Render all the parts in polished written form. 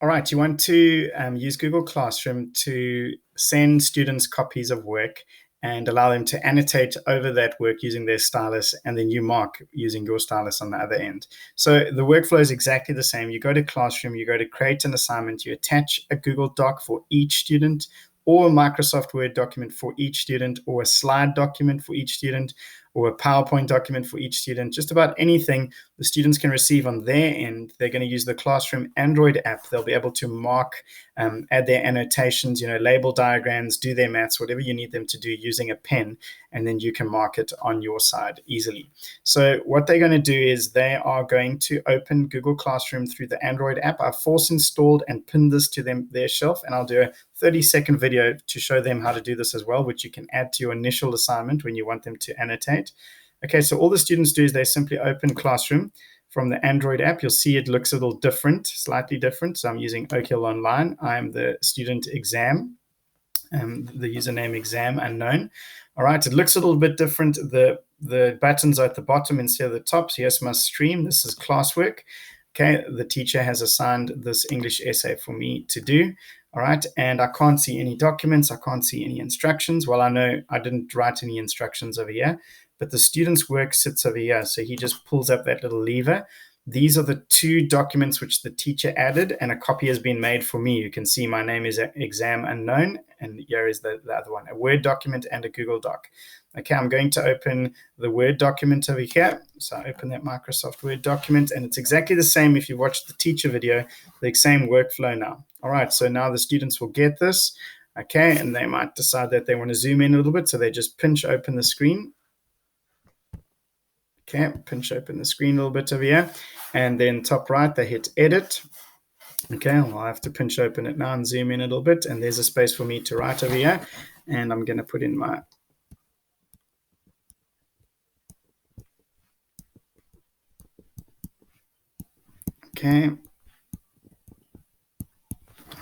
All right, you want to use Google Classroom to send students copies of work and allow them to annotate over that work using their stylus, and then you mark using your stylus on the other end. So the workflow is exactly the same. You go to Classroom, you go to create an assignment, you attach a Google Doc for each student, or a Microsoft Word document for each student, or a slide document for each student, or a PowerPoint document for each student. Just about anything the students can receive on their end. They're going to use the Classroom Android app. They'll be able to mark, add their annotations, label diagrams, do their maths, whatever you need them to do using a pen, and then you can mark it on your side easily. So what they're going to do is they are going to open Google Classroom through the Android app. I've force installed and pinned this to their shelf, and I'll do a 30-second video to show them how to do this as well, which you can add to your initial assignment when you want them to annotate. Okay, so all the students do is they simply open Classroom from the Android app. You'll see it looks a little different, slightly different. So I'm using Oak Hill Online. I'm the student exam, the username exam unknown. All right, it looks a little bit different. The buttons are at the bottom instead of the top. So here's my stream. This is classwork. Okay, the teacher has assigned this English essay for me to do. All right, and I can't see any documents. I can't see any instructions. Well, I know I didn't write any instructions over here, but the student's work sits over here. So he just pulls up that little lever. These are the two documents which the teacher added, and a copy has been made for me. You can see my name is Exam Unknown, and here is the other one, a Word document and a Google Doc. Okay, I'm going to open the Word document over here. So I open that Microsoft Word document, and it's exactly the same if you watched the teacher video, the same workflow now. All right, so now the students will get this, okay, and they might decide that they want to zoom in a little bit, so they just pinch open the screen. Okay, pinch open the screen a little bit over here, and then top right, they hit edit. Okay, well, I have to pinch open it now and zoom in a little bit, and there's a space for me to write over here, and I'm going to put in my okay.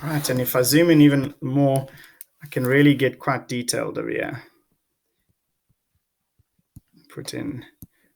All right, and if I zoom in even more, I can really get quite detailed over here. Put in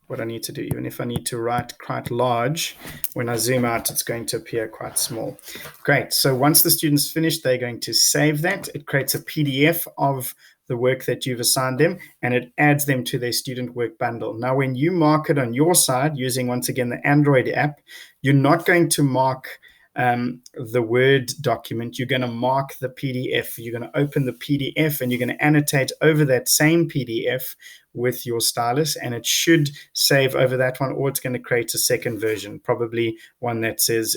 what I need to do. Even if I need to write quite large, when I zoom out, it's going to appear quite small. Great. So once the students finish, they're going to save that. It creates a PDF of the work that you've assigned them, and it adds them to their student work bundle. Now, when you mark it on your side, using, once again, the Android app, you're not going to mark the Word document. You're going to mark the PDF. You're going to open the PDF, and you're going to annotate over that same PDF with your stylus, and it should save over that one, or it's going to create a second version, probably one that says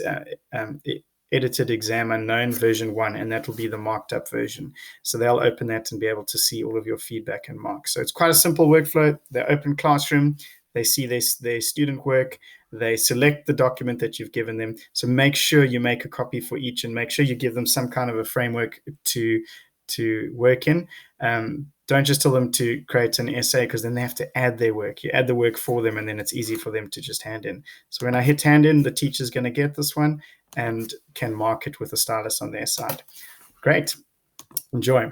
edited exam unknown version 1, and that will be the marked up version. So they'll open that and be able to see all of your feedback and marks. So it's quite a simple workflow. They open Classroom, they see their student work, they select the document that you've given them. So make sure you make a copy for each, and make sure you give them some kind of a framework to work in. Don't just tell them to create an essay, because then they have to add their work. You add the work for them, and then it's easy for them to just hand in. So when I hit hand in, the teacher's going to get this one and can mark it with a stylus on their side. Great. Enjoy.